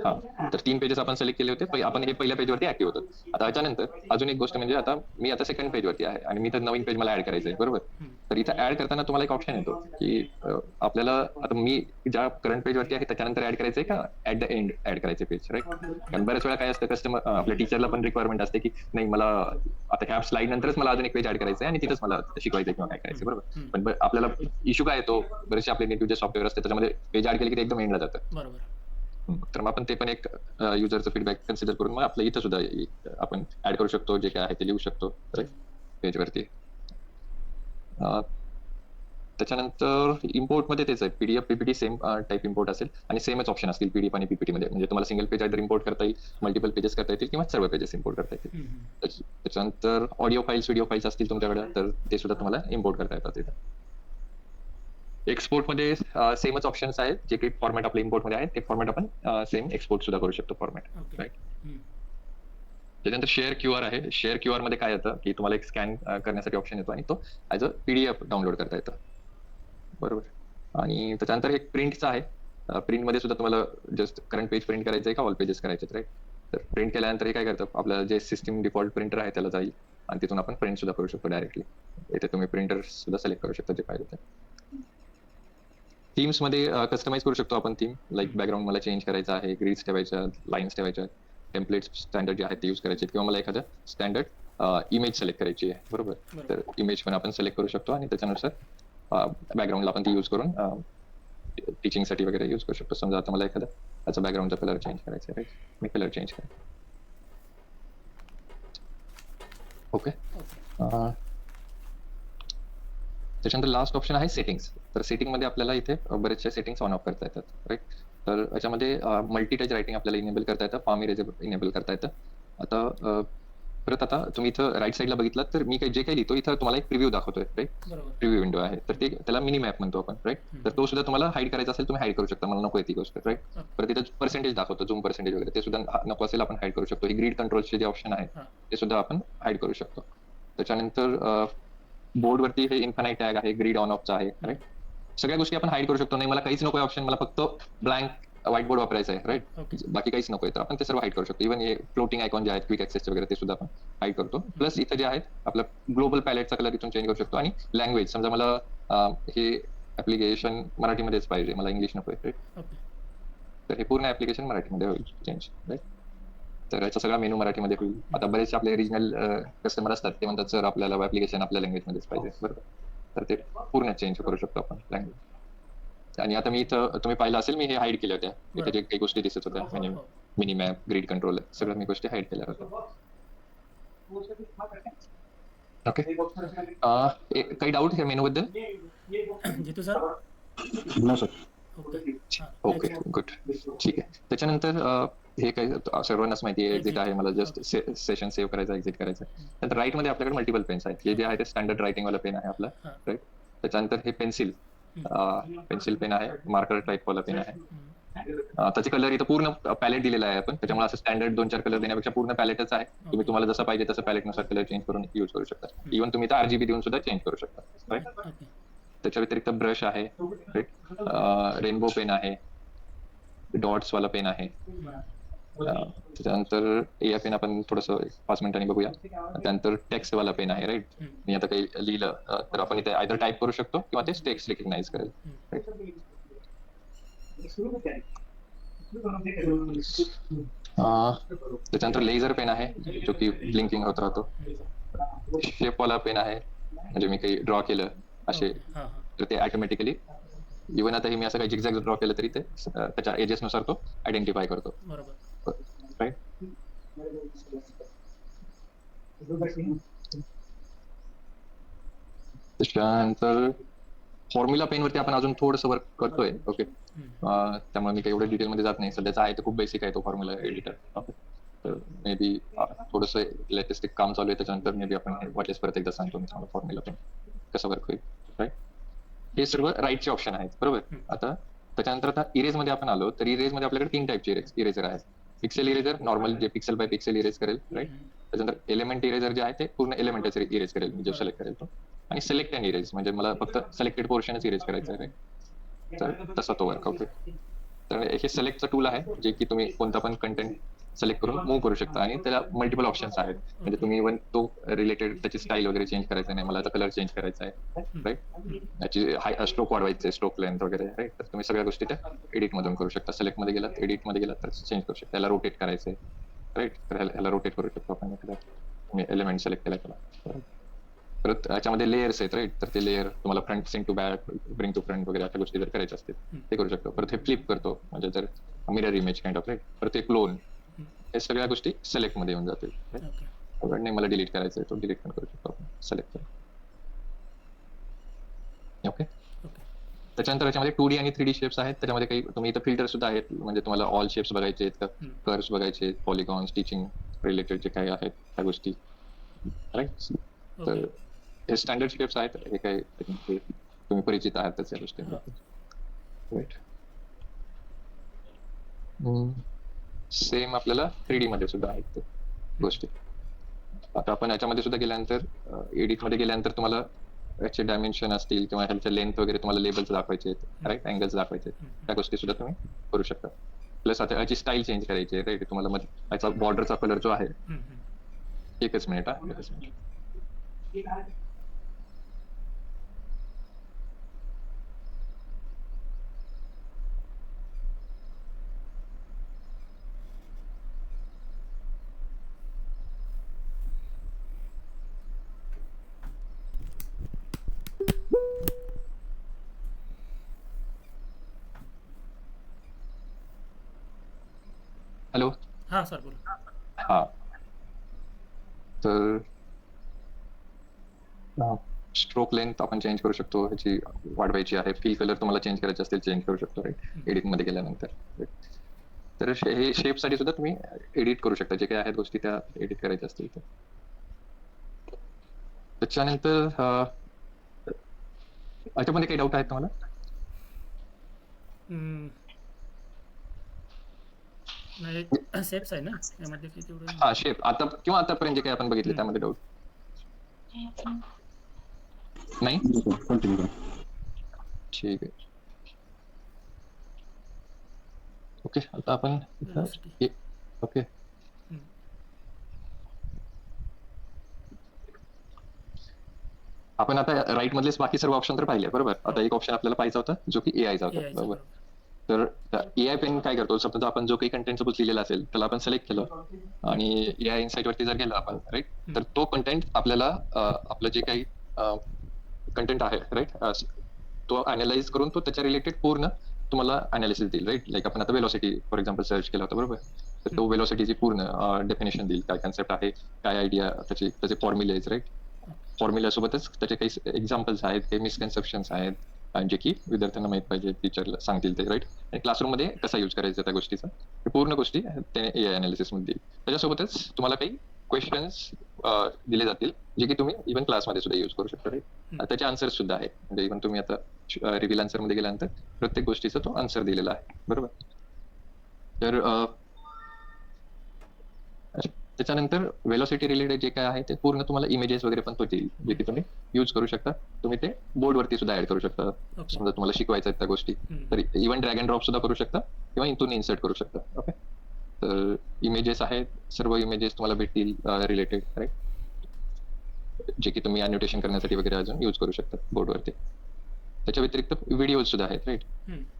हा, तर 3 पेजेस आपण सिलेक्ट केले होते. आपण हे पहिल्या पेजवरती ऍक्टिव्ह होतो. आता याच्यानंतर अजून एक गोष्ट म्हणजे आता मी आता सेकंड पेजवरती आहे आणि मी तर नवीन पेज मला ऍड करायचं आहे, बरोबर. हम्म. तर इथं ऍड करताना तुम्हाला एक ऑप्शन येतो की आपल्याला आता मी ज्या करंट पेजवरती आहे त्याच्यानंतर ऍड करायचंय का ऍट द एंड ऍड करायचे पेज, राईट. कारण बऱ्याच वेळा काय असतं, कस्टमर आपल्या टीचरला पण रिक्वायरमेंट असते की नाही मला आता ह्या स्लाइड नंतरच मला अजून एक पेज ऍड करायचं आहे आणि तिथंच मला शिकवायचं किंवा काय करायचं, बरोबर. हम्म. पण आपल्याला इश्यू काय येतो, बरेचसे आपले नेटिव्ह जे सॉफ्टवेअर असते त्याच्यामध्ये पेज ऍड केले की ते एकदम एंडला जातं. बरोबर. तर मग आपण ते पण एक युजरचं फीडबॅक कन्सिडर करून मग आपल्या इथं सुद्धा आपण ऍड करू शकतो, जे काय आहे ते लिहू शकतो पेजवरती. त्याच्यानंतर इम्पोर्ट मध्ये तेच आहे, PDF PPT same type import असेल आणि सेमच ऑप्शन असतील पीडीएफ आणि पीपीटी मध्ये. म्हणजे तुम्हाला सिंगल पेज इम्पोर्ट करता येईल, मल्टिपल पेजेस करता येतील किंवा सर्व पेजेस इम्पोर्ट करता येतील. त्याच्यानंतर ऑडिओ फाईल्स व्हिडिओ फाईल्स असतील तुमच्याकडे तर ते सुद्धा तुम्हाला इम्पोर्ट करता येतात तिथं. एक्सपोर्ट मध्ये सेमच ऑप्शन्स आहेत, जे काही फॉर्मॅट आपल्या इम्पोर्ट मध्ये आहे ते फॉर्मॅट आपण सेम एक्सपोर्ट सुद्धा करू शकतो फॉर्मॅट, राईट. त्याच्यानंतर शेअर क्यूआर आहे. शेअर क्यूआर मध्ये काय येतं की तुम्हाला एक स्कॅन करण्यासाठी ऑप्शन येतो आणि तो ऍज अ पीडीएफ डाउनलोड करता येतं, बरोबर. आणि त्याच्यानंतर एक प्रिंटचा आहे. प्रिंट मध्ये सुद्धा तुम्हाला जस्ट करंट पेज प्रिंट करायचं आहे का ऑल पेजेस करायचे, राईट. तर प्रिंट केल्यानंतर हे काय करतं, आपलं जे सिस्टम डिफॉल्ट प्रिंटर आहे त्याला जाईल आणि तिथून आपण प्रिंट सुद्धा करू शकतो डायरेक्टली. इथे तुम्ही प्रिंटर सुद्धा सिलेक्ट करू शकता जे पाहिजे ते. थीम्स मध्ये कस्टमाइज करू शकतो आपण थीम, लाईक बॅकग्राऊंड मला चेंज करायचं आहे, ग्रीड्स ठेवायच्या, लाईन्स ठेवायच्या, टेम्पलेट्स स्टँडर्ड जे आहेत ते यूज करायचे, किंवा मला एखादं स्टँडर्ड इमेज सिलेक्ट करायची आहे, बरोबर. तर इमेज पण आपण सिलेक्ट करू शकतो आणि त्याच्यानुसार बॅकग्राऊंडला आपण ती यूज करून टीचिंग साठी वगैरे यूज करू शकतो. समजा आता मला एखादा त्याचा बॅकग्राऊंडचा कलर चेंज करायचा आहे, मी कलर चेंज करेन. ओके. त्याच्यानंतर लास्ट ऑप्शन आहे सेटिंग्स. तर सेटिंग मध्ये आपल्याला इथे बरेचसे सेटिंग्स ऑन ऑफ करता येतात, राईट. तर याच्यामध्ये मल्टी टच रायटिंग आपल्याला इनेबल करता येतं, पाम इरेजर इनेबल करता येतं. आता परत आता तुम्ही इथं राईट साईडला बघितलं तर मी जे काही लिहितो इथं तुम्हाला एक प्रिव्ह्यू दाखवतोय, राईट. प्रिव्ह्यू विंडो आहे, तर ते त्याला मिनी मॅप म्हणतो आपण, राईट. तर तो सुद्धा तुम्हाला हाईड करायचा असेल तुम्ही हाईड करू शकता, मला नको आहे ती गोष्ट, राईट. परत तिथं पर्सेंटेज दाखवतो, झूम पर्सेंटेज वगैरे ते सुद्धा नको असेल आपण हाईड करू शकतो. ही ग्रीड कंट्रोलचे जे ऑप्शन आहे ते सुद्धा आपण हाईड करू शकतो. त्याच्यानंतर बोर्डवरती हे इन्फानाइट टॅग आहे, ग्रीड ऑन ऑफचा आहे, राईट. सगळ्या गोष्टी आपण हाईड करू शकतो. नाही मला काहीच नको ऑप्शन, मला फक्त ब्लँक व्हाईट बोर्ड वापरायचा आहे, राईट. बाकी काहीच नको आहे तर आपण ते सर्व हाईड करू शकतो. इव्हन हे फ्लोटिंग आयकॉन जे आहेत क्विक ऍक्सेस वगैरे ते सुद्धा आपण हाईड करतो. प्लस इथं जे आहेत आपलं ग्लोबल पॅलेटचा कलर इथून चेंज करू शकतो. आणि लँग्वेज समजा मला हे ऍप्लिकेशन मराठीमध्येच पाहिजे, मला इंग्लिश नको आहे, राईट. तर हे पूर्ण ऍप्लिकेशन मराठीमध्ये होईल चेंज, राईट. तर याचा सगळा मेनू मराठीमध्ये होईल. आता बरेचसे आपले रिजनल कस्टमर असतात ते म्हणतात सर आपल्याला ऍप्लिकेशन आपल्या लँग्वेजमध्येच पाहिजे, बरोबर. तर ते पूर्ण चेंज करू शकतो आपण लँग्वेज. आणि आता मी इथं तुम्ही पाहिलं असेल मी हे हाईड केल्या होत्या, इथे जे काही गोष्टी दिसत होत्या मिनी मॅप ग्रीड कंट्रोल सगळ्या मी गोष्टी हाईड केल्या होत्या. ओके. काही डाऊट आहे मेनू बद्दल? Jitu sir. No sir. Okay good, ठीक आहे. त्याच्यानंतर हे काही सर्वांनाच माहिती आहे एक्झिट आहे, मला जस्ट सेशन सेव्ह करायचं एक्झिट करायचं. नंतर राईट मध्ये आपल्याकडे मल्टिपल पेन्स आहेत, हे जे आहे ते स्टँडर्ड रायटिंग वाला पेन आहे आपला, राईट. त्याच्यानंतर हे पेन्सिल पेन आहे, मार्कर टाईप वाला पेन आहे. त्याचे कलर इथं पूर्ण पॅलेट दिलेला आहे आपण, त्याच्यामुळे असं स्टँडर्ड 2-4 कलर देण्यापेक्षा पूर्ण पॅलेटच आहे. तुम्ही तुम्हाला जसं पाहिजे तसं पॅलेटनुसार कलर चेंज करून यूज करू शकता. इव्हन तुम्ही तर RGB देऊन सुद्धा चेंज करू शकता, राईट. त्याच्या व्यतिरिक्त ब्रश आहे, राईट. रेनबो पेन आहे, डॉट्स वाला पेन आहे. त्याच्यानंतर या पेन आपण थोडस 5 मिनिटांनी बघूया. त्यानंतर टेक्स्ट वाला पेन आहे, राईट. मी आता काही लिहिलं तर आपण इथे आयदर टाईप करू शकतो किंवा ते टेक्स्ट रिकग्नाइज करेल, राईट. त्याच्यानंतर लेझर पेन आहे जो की ब्लिंकिंग होत राहतो. शेप वाला पेन आहे, म्हणजे मी काही ड्रॉ केलं असे तर ते ऑटोमॅटिकली इव्हन आता हे मी असं काही झिगझॅग ड्रॉ केलं तरी ते त्याच्या एजेस नुसार तो आयडेंटिफाय करतो, राईट. त्याच्यानंतर फॉर्म्युला पेन वरती आपण अजून थोडंसं वर्क करतोय, ओके. त्यामुळे मी काही एवढं डिटेलमध्ये जात नाही, सध्याचा आहे तो खूप बेसिक आहे तो फॉर्म्युला एडिटर, ओके. तर मे बी थोडंसं लेटेस्ट काम चालू आहे, त्याच्यानंतर मे बी आपण वाटलेस परत एकदा सांगतो मी तुम्हाला फॉर्म्युला पेन कसं वर्क होईल, राईट. हे सर्व राईटचे ऑप्शन आहेत, बरोबर. आता त्याच्यानंतर आता इरेज मध्ये आपण आलो तर इरेज मध्ये आपल्याकडे 3 टाईपचे इरेजर आहेत. पिक्सेल इरेजर नॉर्मल जे पिक्सेल बाय पिक्सेल इरेज करेल, राईट. त्याच्यानंतर एलिमेंट इरेजर जे आहे ते पूर्ण एलिमेंटच इरेज करेल, जो सिलेक्ट करेल तो. आणि सिलेक्ट अँड इरेज म्हणजे मला फक्त सिलेक्टेड पोर्शनच इरेज करायचं आहे, तर तसा तो वर्क, ओके. तर हे सिलेक्टचं टूल आहे जे की तुम्ही कोणता पण कंटेंट सिलेक्ट करून मूव्ह करू शकता आणि त्याला मल्टिपल ऑप्शन्स आहेत. म्हणजे तुम्ही इव्हन तो रिलेटेड त्याची स्टाईल वगैरे चेंज करायचा नाही, मला आता कलर चेंज करायचा आहे, राईट, याची स्ट्रोक वाढवायचे, स्ट्रोक लेंथ वगैरे, राईट. तर तुम्ही सगळ्या गोष्टी त्या एडिट मधून करू शकता. सिलेक्ट मध्ये गेलात, एडिट मध्ये गेलात तर चेंज करू शकता. त्याला रोटेट करायचंय, राईट, तर ह्याला रोटेट करू शकतो आपण. तुम्ही एलिमेंट सिलेक्ट केला त्याला. परत याच्यामध्ये लेयर्स आहेत, राईट, तर ते लेअर तुम्हाला front send to back, bring to front वगैरे अशा गोष्टी जर करायच्या असतील ते करू शकतो. परत हे फ्लिप करतो, म्हणजे जर mirror image kind of, right. परत हे क्लोन, हे सगळ्या गोष्टी सिलेक्ट मध्ये येऊन जातील. नाही मला डिलीट करायचं आहे, तो डिलीट पण करू शकतो आपण सिलेक्ट करून. ओके. त्याच्यानंतर याच्यामध्ये 2D आणि 3D शेप्स आहेत. त्याच्यामध्ये काही तुम्ही इथं फिल्टर सुद्धा आहेत, म्हणजे तुम्हाला ऑल शेप्स बघायचे आहेत का, कर्व्स बघायचे आहेत, पॉलिगॉन, स्टिचिंग रिलेटेड जे काही आहेत त्या गोष्टी, राईट. तर हे स्टँडर्ड शेप्स आहेत, हे काही तुम्ही परिचित आहात त्याच्या गोष्टी, राईट. सेम आपल्याला 3D मध्ये सुद्धा आहेत ते गोष्टी. आता आपण याच्यामध्ये सुद्धा गेल्यानंतर एडिट मध्ये गेल्यानंतर तुम्हाला याचे डायमेन्शन असतील किंवा ह्याच्या लेंथ वगैरे तुम्हाला लेबल्स दाखवायचे आहेत, राईट, अँगल्स दाखवायचे आहेत, त्या गोष्टी सुद्धा तुम्ही करू शकता. प्लस आता याची स्टाईल चेंज करायची आहे, राईट. तुम्हाला याचा बॉर्डरचा कलर जो आहे, एकच मिनिट. हॅलो. हा सर बोला. हा, तर स्ट्रोक लेंथ आपण चेंज करू शकतो, ह्याची वाढवायची आहे. फिल कलर तुम्हाला चेंज करायचे असतील चेंज करू शकतो, राईट, एडिट मध्ये गेल्यानंतर. तर हे शेप साठी सुद्धा तुम्ही एडिट करू शकता, जे काही आहेत गोष्टी त्या एडिट करायच्या असतील तर. त्याच्यानंतर याच्यामध्ये काही डाऊट आहेत तुम्हाला? नाही, सेप्स आहे ना यामध्ये काही तेवढं. हा, शेप आता किंवा आतापर्यंत जे काही आपण बघितले त्यामध्ये डाऊट नाही? ठीक आहे. ओके, आता आपण ओके, आपण आता राईट मधलेच बाकी सर्व ऑप्शन तर पाहिले, बरोबर. आता एक ऑप्शन आपल्याला पाहिजे होता जो की एआयचा होता, बरोबर. तर एआय पेन काय करतो, समजा आपण जो काही कंटेंट सपोज लिहिलेला असेल त्याला आपण सिलेक्ट केलं आणि एआय इन्साइट वरती जर गेलो आपण, राईट, तर तो कंटेंट आपल्याला आपलं जे काही कंटेंट आहे, राईट, तो अनालाइज करून तो त्याच्या रिलेटेड पूर्ण तुम्हाला अनालिसिस देईल, राईट. लाईक आपण आता वेलोसिटी फॉर एक्झाम्पल सर्च केला होता, बरोबर. तर तो वेलोसिटीची पूर्ण डेफिनेशन देईल, काय कन्सेप्ट आहे, काय आयडिया, त्याचे फॉर्म्युले आहेत, राईट. फॉर्म्युल्यासोबतच त्याचे काही एक्झाम्पल्स आहेत, काही मिसकन्सेप्शन्स आहेत, जे की विद्यार्थ्यांना माहित पाहिजे, टीचरला सांगतील ते, राईट. आणि क्लासरूम मध्ये कसा युज करायचा त्या गोष्टीचा, पूर्ण गोष्टी त्याने एआय अनालिसिस मध्ये देईल. त्याच्यासोबतच तुम्हाला काही क्वेश्चन्स दिले जातील जे की तुम्ही इव्हन क्लासमध्ये सुद्धा युज करू शकता, राईट. त्याचे आन्सर्स सुद्धा आहेत, म्हणजे इव्हन तुम्ही आता रिव्हिल आन्सर मध्ये गेल्यानंतर प्रत्येक गोष्टीचा तो आन्सर दिलेला आहे, बरोबर. तर त्याच्यानंतर वेलोसिटी रिलेटेड जे काय आहे ते पूर्ण तुम्हाला इमेजेस वगैरे पण तो देईल, जे की तुम्ही युज करू शकता. तुम्ही ते बोर्ड वरती सुद्धा ऍड करू शकता. समजा तुम्हाला शिकवायचं आहे त्या गोष्टी, तर इव्हन ड्रॅग अँड ड्रॉप सुद्धा करू शकता किंवा इथून इन्सर्ट करू शकता. ओके, तर इमेजेस आहेत, सर्व इमेजेस तुम्हाला भेटतील रिलेटेड, राईट, जे की तुम्ही अनोटेशन करण्यासाठी वगैरे अजून युज करू शकता बोर्डवरती. त्याच्या व्यतिरिक्त व्हिडिओ सुद्धा आहेत, राईट.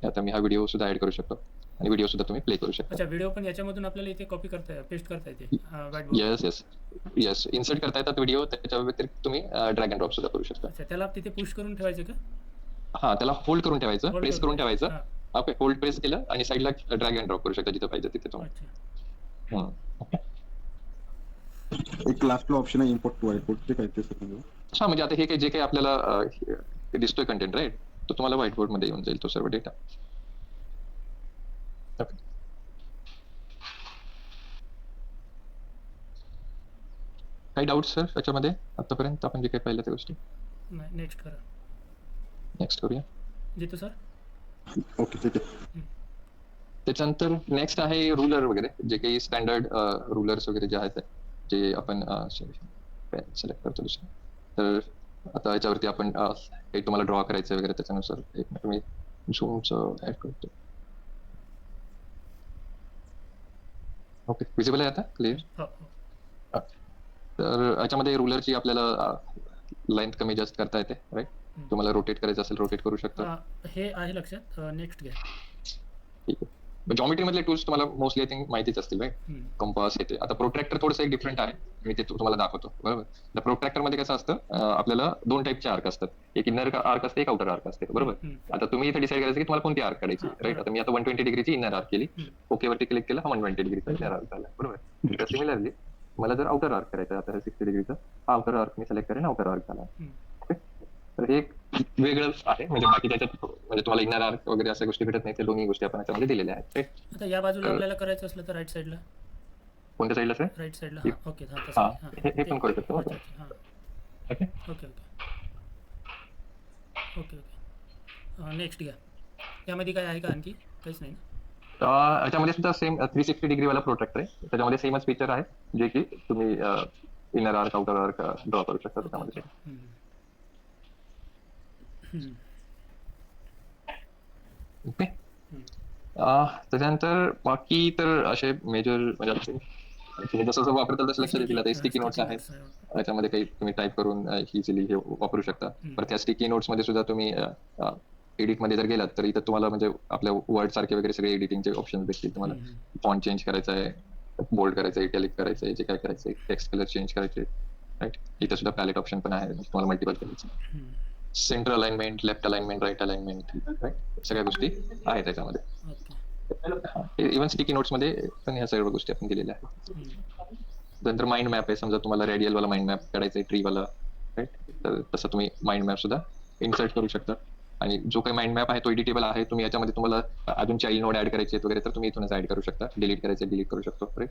आता मी हा व्हिडिओ सुद्धा ऍड करू शकतो आणि व्हिडिओ सुद्धा तुम्ही प्ले करू शकता. अच्छा, व्हिडिओ पण याच्यामधून आपल्याला इथे कॉपी करता पेस्ट करता येते. येस, इन्सर्ट करता येतात व्हिडिओ. त्याच्या व्यतिरिक्त तुम्ही ड्रॅग अँड ड्रॉप सुद्धा करू शकता. अच्छा, त्याला तिथे पुश करून ठेवायचं का? हा, त्याला होल्ड करून ठेवायचं, प्रेस करून ठेवायचं. ओके, होल्ड प्रेस केलं आणि साईडला ड्रॅग अँड ड्रॉप करू शकता जिथे पाहिजे तिथे तुम्ही. एक लास्ट ऑप्शन आहे इम्पोर्ट टू व्हाईट बोर्ड, ते काय ते सर? हा, म्हणजे आता हे काही जे काही आपल्याला दिसतोय कंटेंट, राईट, तो तुम्हाला व्हाईट बोर्ड मध्ये येऊन जाईल तो सर्व डेटा. काही डाऊट सर याच्यामध्ये आतापर्यंत आपण जे काही पाहिलं त्या गोष्टी? नाही, नेक्स्ट करा. नेक्स्ट करूया. जितू सर. ओके, ठीक आहे. त्याच्यानंतर नेक्स्ट आहे रुलर वगैरे, जे काही स्टँडर्ड रुलर्स वगैरे जे आहेत जे आपण सिलेक्ट करतो दुसरं. तर आता याच्यावरती आपण काही तुम्हाला ड्रॉ करायचं वगैरे, त्याच्यानुसार एक मिनिट मी झूमचं ऍड करतो. ओके, विजिबल आहे आता क्लिअर. हो हो. तर याच्यामध्ये रुलरची आपल्याला लेंथ कमी जास्त करता येते, राईट. हम्म. तुम्हाला रोटेट करायचं असेल रोटेट करू शकता. हे आहे लक्षात. नेक्स्ट घ्या. ठीक आहे. जॉमेट्री मधले टूल्स तुम्हाला मोस्टली आय थिंक माहितीच असतील, राईट. हम्म. कंपास येते. आता प्रोट्रॅक्टर थोडंसं एक डिफरंट आहे, मी ते तुम्हाला दाखवतो, बरोबर. तर प्रोट्रॅक्टर मध्ये कसं असतं, आपल्याला 2 टाईपचे आर्क असतात, एक इनर आर्क असते, एक आउटर आर्क असते, बरोबर. हम्म. आता तुम्ही इथे डिसाईड करायचं की तुम्हाला कोणती आर्क काढायची, हा, राईट. आता मी आता 120 डिग्रीची इनर आर्क केली, हम्म. ओके वरती क्लिक केलं, हा 120 डिग्रीचा इनर आर्क झाला, बरोबर. तर सिमिलरली मला जर आउटर आर्क करायचा आता 60 डिग्रीचा, हा आउटर आर्क मी सिलेक्ट करेन, आउटर आर्क झाला. हम्म. ओके. तर हे एक वेगळं आहे, म्हणजे बाकी त्याच्यात म्हणजे तुम्हाला इनर आर्क वगैरे अशा गोष्टी भेटत नाही, ते दोन्ही गोष्टी आपण याच्यामध्ये दिलेल्या आहेत, राईट. आता या बाजूला आपल्याला करायचं असलं तर राईट साईडला. कोणत्या साईडला सर? राईट साईडला. हा ओके. हा तसं हा, आहे. हा, हे पण करू शकतो. अच्छा, अच्छा. हा okay. Okay okay. Okay okay. Next घ्या. यामध्ये काय आहे का आणखी? काहीच नाही ना? याच्यामध्ये सुद्धा सेम 360 डिग्री वाला प्रोटेक्टर आहे, त्याच्यामध्ये सेमच फीचर आहे, जे की तुम्ही inner arc outer arc draw करू शकता ओके त्याच्यामध्ये. ओके. हम्म. हम्म. ओके. हम्म. त्याच्यानंतर बाकी तर असे मेजर म्हणजे तुम्ही जसं जसं वापरता तसं लक्षात येतील. आता स्टिकी नोट्स आहेत, याच्यामध्ये काही तुम्ही टाईप करून इझिली हे वापरू शकता. पण त्या स्टिकी नोट्स मध्ये सुद्धा तुम्ही एडिट मध्ये जर गेलात तर इथं तुम्हाला म्हणजे आपल्या वर्ड सारखे वगैरे सगळे एडिटिंगचे ऑप्शन भेटतील तुम्हाला. फॉन्ट चेंज करायचा आहे, बोल्ड करायचं आहे, इटॅलिक करायचं आहे, जे काय करायचं आहे, टेक्स्ट कलर चेंज करायचे, राईट. इथं सुद्धा पॅलेट ऑप्शन पण आहे, तुम्हाला मल्टिपल करायचं. Centre alignment, left alignment, right alignment, right, सगळ्या गोष्टी आहेत त्याच्यामध्ये. इव्हन स्टिकी नोट्स मध्ये पण ह्या सगळ्या गोष्टी आपण दिलेल्या आहेत. नंतर माइंड मॅप आहे, समजा तुम्हाला रेडियल वाला माइंड मॅप काढायचा आहे, ट्री वाला, राईट. तर तसं तुम्ही माइंड मॅप सुद्धा इन्सर्ट करू शकता. आणि जो काही माइंड मॅप आहे तो एडिटेबल आहे. तुम्ही याच्यामध्ये तुम्हाला अजून चाइल्ड नोड ऍड करायचे वगैरे तर तुम्ही इथूनच ऍड करू शकता. डिलीट करायचे डिलीट करू शकतो, राईट.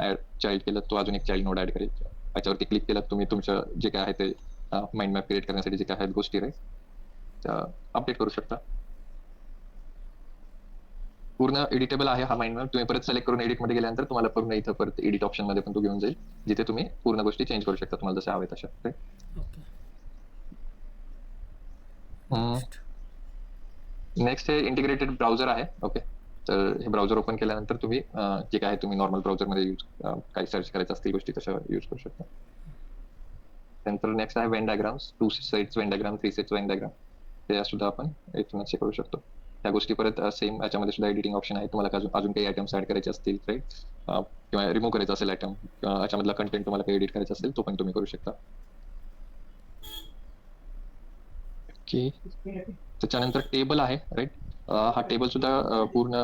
ऍड चाइल्ड केलं तो अजून एक चाइल्ड नोड ऍड करेल. याच्यावरती क्लिक केलं तुम्ही तुमचं जे काय आहे ते माइंड मॅप क्रिएट करण्यासाठी जे काय आहेत गोष्टी, राईट, अपडेट करू शकता. पूर्ण एडिटेबल आहे हा माइंड मॅप. तुम्ही परत सिलेक्ट करून एडिट मध्ये गेल्यानंतर तुम्हाला पूर्ण इथं परत एडिट ऑप्शन मध्ये पण तो घेऊन जाईल, जिथे तुम्ही पूर्ण गोष्टी चेंज करू शकता तुम्हाला जशा हवे तशा, राईट. नेक्स्ट हे इंटिग्रेटेड ब्राउझर आहे. ओके. तर हे ब्राउझर ओपन केल्यानंतर तुम्ही जे काय तुम्ही नॉर्मल ब्राउझर मध्ये यूज काही सर्च करायचं असतील गोष्टी तशा यूज करू शकता. त्यानंतर नेक्स्ट आहे Venn diagrams, 2 sets Venn diagram, 3 sets Venn diagram. ते सुद्धा आपण इथूनच करू शकतो. त्या गोष्टी परत सेम याच्यामध्ये सुद्धा एडिटिंग ऑप्शन आहे. तुम्हाला अजून काही आयटम्स ऍड करायचे असतील, राईट, किंवा रिमूव्ह करायचा असेल आयटम, याच्यामधला कंटेंट तुम्हाला काही एडिट करायचा असेल तो पण तुम्ही करू शकता. ओके. त्याच्यानंतर टेबल आहे, राईट. हा टेबल सुद्धा पूर्ण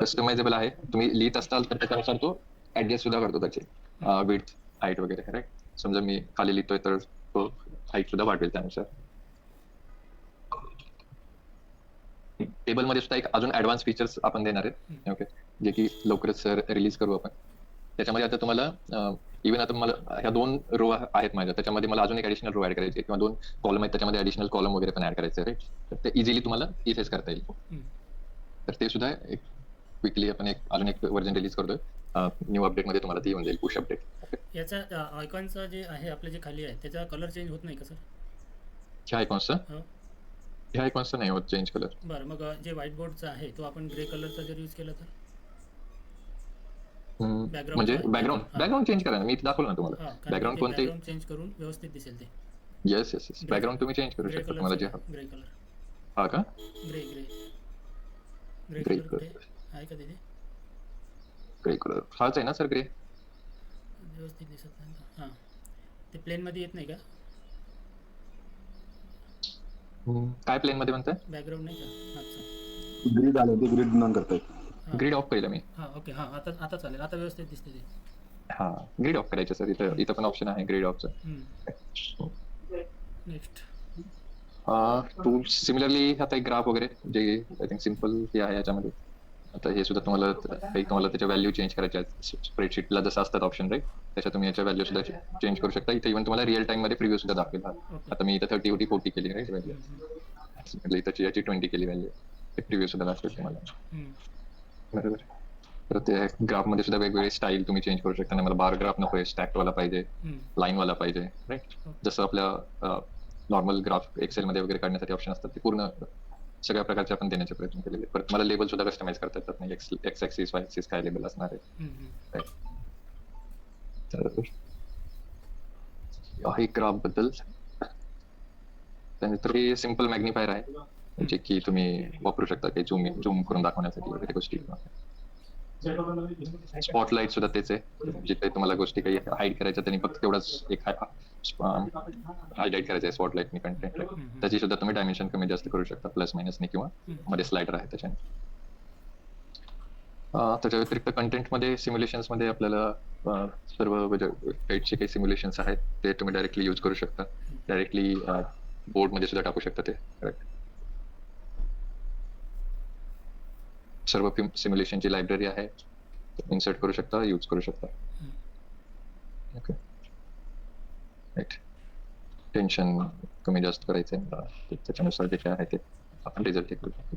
कस्टमायझेबल आहे. तुम्ही लिहित असताल तर त्याच्यानुसार तो ऍडजस्ट सुद्धा करतो त्याची विड्थ, हाईट वगैरे, राईट. समजा मी खाली लिहितोय तर तो हाईट सुद्धा वाढवेल त्यानुसार. टेबल मध्ये सुद्धा एक अजून ऍडव्हान्स फीचर्स आपण देणार आहेत, ओके, जे की लवकरच रिलीज करू आपण. त्याच्यामध्ये आता तुम्हाला इव्हन आता मला ह्या 2 रो आहेत माझ्या, त्याच्यामध्ये मला अजून एक ऍडिशनल रो ऍड करायची किंवा 2 कॉलम आहेत त्याच्यामध्ये ऍडिशनल कॉलम वगैरे पण ऍड करायचे, राईट. तर ते इझिली तुम्हाला इथेच करता येईल. तर ते सुद्धा एक क्विकली आपण अजून एक व्हर्जन रिलीज करतोय. न्यू अपडेट मध्ये तुम्हाला ती येऊन जाईल, पुश अपडेट. याचा आयकॉनचा जे आहे आपले जे खाली आहे त्याचा कलर चेंज होत नाही का सर? ह्या आयकॉन्सचा नाही होत चेंज कलर. बरं, मग जे व्हाईट बोर्डचा आहे तो आपण ग्रे कलरचा जर यूज केला तर म्हणजे बॅकग्राऊंड चेंज करा ना, मी दाखवलं ना तुम्हाला. बॅकग्राऊंड कोणते चेंज करून व्यवस्थित दिसेल ते. येस येस येस, बॅकग्राऊंड तुम्ही चेंज करू शकता तुम्हाला जे. Grey colour. हा का? ग्रे ग्रे कलर आहे का तिथे? ग्रे कलर हाच आहे ना सर, ग्रे. व्यवस्थित दिसत नाही. हां, ते प्लेन मध्ये येत नाही का? काय प्लेन मध्ये म्हणताय? बॅकग्राऊंड नाही का मागचा? ग्रीड आलं ते ग्रीड न करता येत. ग्रीड ऑफ केलं मी. हां ओके. हां, आता चालेल, आता व्यवस्थित दिसते ते. हा, ग्रीड ऑफ करायचं सर. इथं पण ऑप्शन आहे ग्रीड ऑफचं. नेक्स्ट टूल्स सिमिलरली आता एक ग्राफ वगैरे जे आय थिंक सिम्पल हे आहे याच्यामध्ये. आता हे सुद्धा तुम्हाला त्याच्या व्हॅल्यू चेंज करायच्या आहेत. स्प्रेडशीटला जसं असतात ऑप्शन, राईट, त्याच्या तुम्ही याच्या व्हॅल्यू सुद्धा चेंज करू शकता. इथे इव्हन तुम्हाला रिअल टाइम मध्ये प्रिव्ह्यू सुद्धा दाखवेल. आता मी इथं 30 होती 40 केली, राईट, व्हॅल्यू. इथं याची 20 केली व्हॅल्यू, प्रिव्ह्यू सुद्धा दाखवेल तुम्हाला, बरोबर. तर ते ग्राफ मध्ये सुद्धा वेगवेगळे स्टाईल तुम्ही चेंज करू शकता. मला बार ग्राफ नको, स्टॅक्ड वाला पाहिजे, लाईन वाला पाहिजे, राईट. जसं आपल्या नॉर्मल ग्राफ एक्सेल मध्ये वगैरे काढण्यासाठी ऑप्शन असतात ते पूर्ण सगळ्या प्रकारचे आपण देण्याचे प्रयत्न केलेले. परत तुम्हाला लेबल सुद्धा कस्टमाइज करता येतात नाही, एक्स ऍक्सिस वाय ऍक्सिस काय लेबल असणार आहे. तर हे ग्राफ बद्दल त्यानंतर हे सिम्पल मॅग्निफायर आहे जे की तुम्ही वापरू शकता काही झूम करून दाखवण्यासाठी वगैरे गोष्टी. स्पॉटलाइट सुद्धा तेच आहे, जिथे तुम्हाला गोष्टी काही हाईड करायच्या त्यांनी फक्त तेवढाच एक हायलाइट करायचं आहे स्पॉटलाइटनी कंटेंट. त्याची सुद्धा तुम्ही डायमेन्शन कमी जास्त करू शकता प्लस मायनसने किंवा मध्ये स्लाइडर आहे त्याच्याने. त्याच्या व्यतिरिक्त कंटेंटमध्ये सिम्युलेशन्समध्ये आपल्याला सर्व पेटचे काही सिम्युलेशन्स आहेत ते तुम्ही डायरेक्टली यूज करू शकता. डायरेक्टली बोर्डमध्ये सुद्धा टाकू शकता ते. करेक्ट. सर्व सिम्युलेशनची लायब्ररी आहे, इन्सर्ट करू शकता, यूज करू शकता. ओके. राईट. टेन्शन कमी जास्त करायचं आहे त्याच्यानुसार जे काय आहे ते आपण रिझल्ट करू शकतो.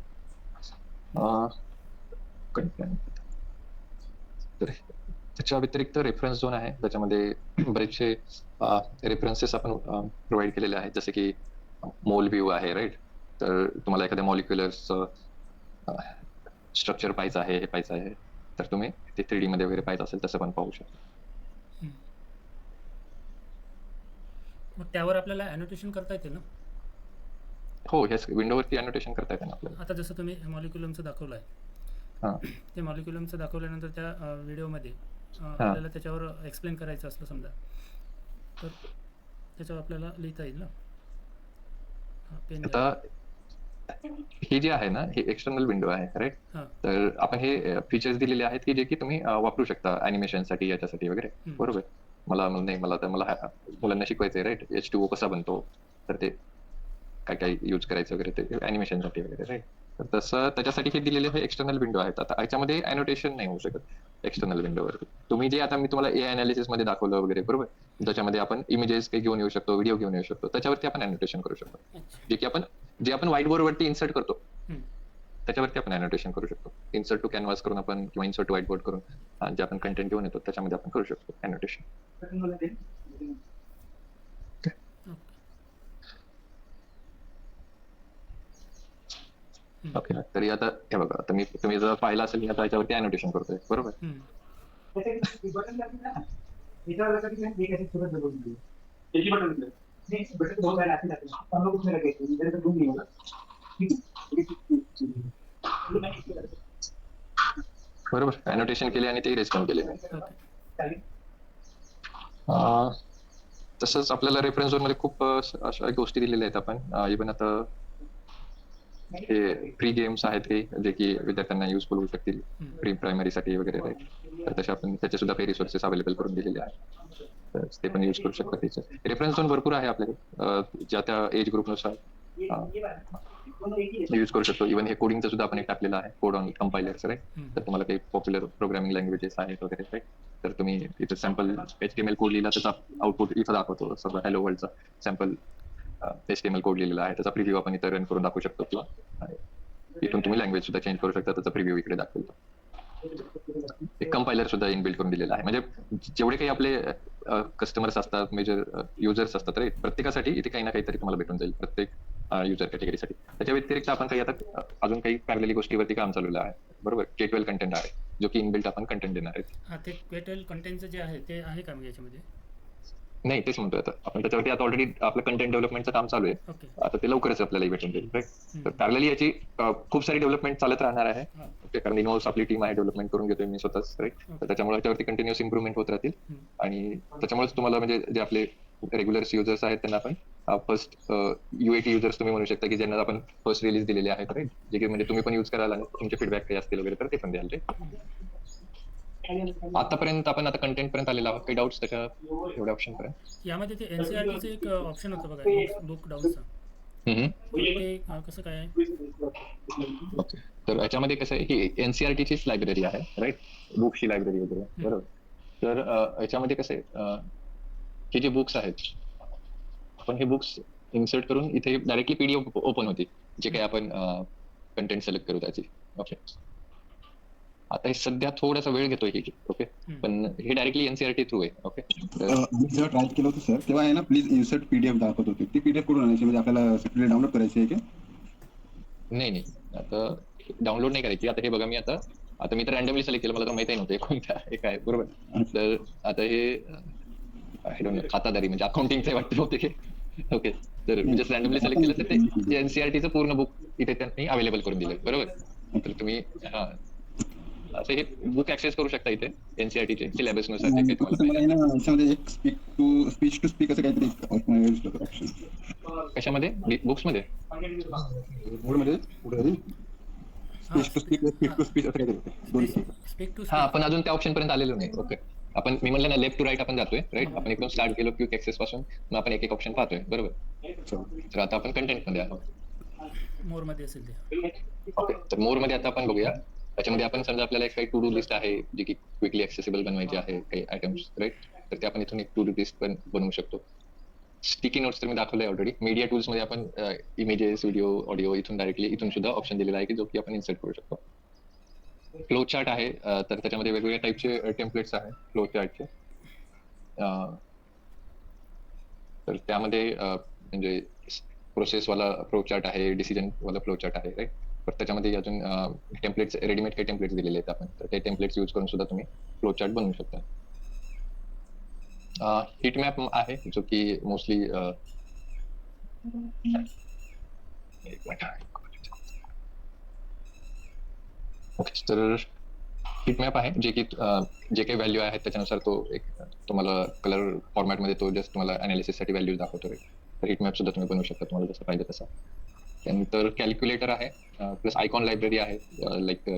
तर त्याच्या व्यतिरिक्त रेफरन्स झोन आहे, त्याच्यामध्ये बरेचसे रेफरन्सेस आपण प्रोव्हाइड केलेले आहेत, जसे की मोल व्ह्यू आहे. राईट. तर तुम्हाला एखाद्या मॉलिक्युलर्सचं स्ट्रक्चर पाहायचं आहे, हे पाहायचं आहे, तर तुम्ही ते 3D मध्ये वगैरे पाहायचं असेल तसं पण पाहू शकता. मग त्यावर आपल्याला अॅनोटेशन करता येते ना? हो, ह्याच विंडोवरती अॅनोटेशन करता येते ना आपल्याला. आता जसं तुम्ही मॉलिक्युलमचं दाखवलं आहे, ते मॉलिक्युलमचं दाखवल्यानंतर त्या व्हिडिओमध्ये आपल्याला त्याच्यावर एक्सप्लेन करायचं असलं समजा, तर त्याच्यावर आपल्याला लिहिता येईल ना? आता हे जे आहे ना, हे एक्सटर्नल विंडो आहे. राईट. तर आपण हे फीचर्स दिलेले आहेत की जे की तुम्ही वापरू शकता अॅनिमेशनसाठी याच्यासाठी वगैरे. बरोबर. मला मुलांना शिकवायचंय. राईट. H2O कसा बनतो, तर ते काय काय यूज करायचं वगैरे ते अॅनिमेशनसाठी वगैरे. राईट. तर तसं त्याच्यासाठी हे दिलेले हे एक्सटर्नल विंडो आहेत. आता याच्यामध्ये अॅनोटेशन नाही होऊ शकत एक्सटर्नल विंडोवरती. तुम्ही जे आता मी तुम्हाला AI अनालिसिस मध्ये दाखवलं वगैरे, बरोबर, त्याच्यामध्ये आपण इमेजेस काही घेऊन येऊ शकतो, व्हिडिओ घेऊन येऊ शकतो, त्याच्यावरती आपण अॅनोटेशन करू शकतो. जे आपण व्हाईट बोर्ड वरती इन्सर्ट करतो त्याच्यावरती आपण अॅनोटेशन करू शकतो. इन्सर्ट टू कॅनव्हास करून आपण किंवा इन्सर्ट टू व्हाईट बोर्ड करून जे आपण कंटेंट घेऊन येतो त्याच्यामध्ये आपण करू शकतो अॅनोटेशन. ओके. तरी आता हे बघा, तुम्ही जर पाहिलं असेल मी आता याच्यावरती अॅनोटेशन करतोय, बरोबर. बरोबर. अॅनोटेशन केले आणि ते इरेज पण केले. तसंच आपल्याला रेफरन्स झोन मध्ये खूप अशा गोष्टी दिलेल्या आहेत. आपण इव्हन आता हे फ्री गेम्स आहेत हे जे की विद्यार्थ्यांना युजफुल होऊ शकतील प्री प्रायमरीसाठी वगैरे. तर तसे आपण त्याचे सुद्धा काही रिसोर्सेस अवेलेबल करून दिलेले आहेत, तर ते पण यूज करू शकता. त्याचे रेफरन्स झोन भरपूर आहे आपल्याकडे, ज्या त्या एज ग्रुपनुसार यूज करू शकतो. इव्हन हे कोडिंगचं सुद्धा आपण एक टाकलेलं आहे, कोड ऑन कंपायलर्स. राईट. तर तुम्हाला काही पॉप्युलर प्रोग्रामिंग लँग्वेजेस आहेत वगैरे. राईट. तर तुम्ही इथं सॅम्पल HTML कोड लिहिला, त्याचा आउटपुट इथं दाखवतो. सगळं हॅलो वर्ल्डचा सॅम्पल HTML कोड लिहिलेला आहे, त्याचा प्रिव्ह्यू आपण इथं रन करून दाखवू शकतो, किंवा इथून तुम्ही लँग्वेज सुद्धा चेंज करू शकता, त्याचा प्रिव्ह्यू इकडे दाखवतो. एक कंपायलर सुद्धा इनबिल्ट करून दिलेला आहे. म्हणजे जेवढे काही आपले कस्टमर्स असतात, मेजर युजर्स असतात, राईट, प्रत्येकासाठी इथे काही ना काहीतरी तुम्हाला भेटून जाईल, प्रत्येक युजर कॅटेगरीसाठी. त्याच्या व्यतिरिक्त आपण काही आता अजून काही पॅरलली गोष्टीवरती काम चालवलं आहे. बरोबर. K12 कंटेंट आहे जो की इनबिल्ट आपण कंटेंट देणार आहे. ते K12 कंटेंटचं जे आहे ते आहे का मग याच्यामध्ये? नाही, तेच म्हणतोय आता आपण. त्याच्यावरती आता ऑलरेडी आपलं कंटेंट डेव्हलपमेंटचं काम चालू आहे. आता ते लवकरच आपल्याला भेटून जाईल. राईट. तर पॅरलली याची खूप सारी डेव्हलपमेंट चालत राहणार आहे. ओके. कारण इनोस आपली टीम आहे, डेव्हलपमेंट करून घेतोय मी स्वतःच. राईट. तर त्याच्यामुळे त्यावरती कंटिन्युअस इम्प्रुव्हमेंट होत राहतील, आणि त्याच्यामुळेच तुम्हाला म्हणजे जे आपले रेग्युलर युजर्स आहेत त्यांना आपण फर्स्ट UAT युजर्स तुम्ही म्हणू शकता, की ज्यांना आपण फर्स्ट रिलीज दिलेले आहेत. राईट. जे की म्हणजे तुम्ही पण यूज कराल आणि तुमचे फीडबॅक काही असतील वगैरे तर ते पण द्याल. आतापर्यंत आपण आता कंटेंट पर्यंत आलेला आहोत. काही डाऊट्स त्याच्या एवढ्या ऑप्शन पर्यंत? यामध्ये ते NCERTचं एक ऑप्शन होतं बघा, बुक डाऊनचा, ते कसं काय आहे? ओके. तर याच्यामध्ये कसं आहे की NCERTचीच लायब्ररी आहे. राईट. बुक्सची लायब्ररी वगैरे. बरोबर. तर याच्यामध्ये कसं आहे, हे जे बुक्स आहेत आपण हे बुक्स इन्सर्ट करून इथे डायरेक्टली PDF ओपन होती, जे काही आपण कंटेंट सिलेक्ट करू त्याची. ओके. आता हे सध्या थोडासा वेळ घेतोय की. ओके. पण हे डायरेक्टली NCERT थ्रू आहे. ओके. मी जेव्हा ट्राय केलं होतं सर, तेव्हा आहे ना प्लीज इन्सर्ट PDF दाखवत होते. ती PDF कुठून आणायची, म्हणजे आपल्याला सेपरेटली डाउनलोड करायची आहे की? नाही आता डाउनलोड नाही करायची. आता हे बघा, मी आता मी तर रॅन्डमली सिलेक्ट केलं, मला तर माहिती नव्हतं कोणत्या हे काय, बरोबर. तर आता हे आय डोंट नो, खातादारी म्हणजे अकाउंटिंगचं वाटतं होते हे. ओके, तर जस्ट रॅन्डमली सिलेक्ट केलं तर ते एनसीईआरटीचं पूर्ण बुक इथे त्यांनी अवेलेबल करून दिलं, बरोबर. तर तुम्ही असं हे बुक ऍक्सेस करू शकता इथे, एनसीईआरटीचे सिलेबस नुसार जे काही तुम्हाला मला पाहिजे. आहे ना याच्यामध्ये एक स्पीच टू स्पीक असं काहीतरी ऑप्शन कशामध्ये? बुक्स मध्ये? बोर्डमध्ये पुढे हां स्पीच टू स्पीच असं काहीतरी दोन स्पीक टू हा, स्पीक. आपण अजून त्या ऑप्शन पर्यंत आलेलो नाही. ओके, आपण मी म्हणलं ना, लेफ्ट टू राईट आपण जातोय, राईट. आपण इकडून स्टार्ट केलो क्विक ऍक्सेस पासून, मग आपण एक एक ऑप्शन पाहतोय, बरोबर. तर आता आपण कंटेंट मध्ये आहोत. मोरमध्ये असेल ते. ओके, तर मोर मध्ये आता आपण बघूया. त्याच्यामध्ये आपण समजा आपल्याला एक काही टू डू लिस्ट आहे जी की क्विकली ऍक्सेसिबल बनवायची आहे, काही आयटम्स, राईट. तर ते आपण इथून एक टू डू लिस्ट पण बनवू शकतो. स्टिकी नोट्स तर मी दाखवलंय ऑलरेडी. मीडिया टूल्स मध्ये आपण इमेजेस, व्हिडिओ, ऑडिओ इथून डायरेक्टली इथून सुद्धा ऑप्शन दिलेला आहे की जो की आपण इन्सर्ट करू शकतो. फ्लो चार्ट आहे, तर त्याच्यामध्ये वेगवेगळ्या टाईपचे टेम्पलेट्स आहेत फ्लो चार्टचे. तर त्यामध्ये म्हणजे प्रोसेसवाला फ्लो चार्ट आहे, डिसिजन वाला फ्लो चार्ट आहे, राईट. तर त्याच्यामध्ये अजून टेम्पलेट्स, रेडीमेड काही टेम्पलेट्स दिलेले आहेत आपण, तर ते टेम्पलेट्स यूज करून सुद्धा तुम्ही फ्लो चार्ट बनवू शकता. हिट मॅप आहे जो की मोस्टली ओके, तर हिट मॅप आहे जे की जे काही व्हॅल्यू आहेत त्याच्यानुसार तो एक तुम्हाला कलर फॉर्मॅटमध्ये तो जस्ट तुम्हाला अनालिसिससाठी व्हॅल्यू दाखवतो. तर हिट मॅप सुद्धा तुम्ही बनवू शकता तुम्हाला जसं पाहिजे तसं. त्यानंतर कॅल्क्युलेटर आहे, प्लस आयकॉन लायब्ररी आहे. लाईक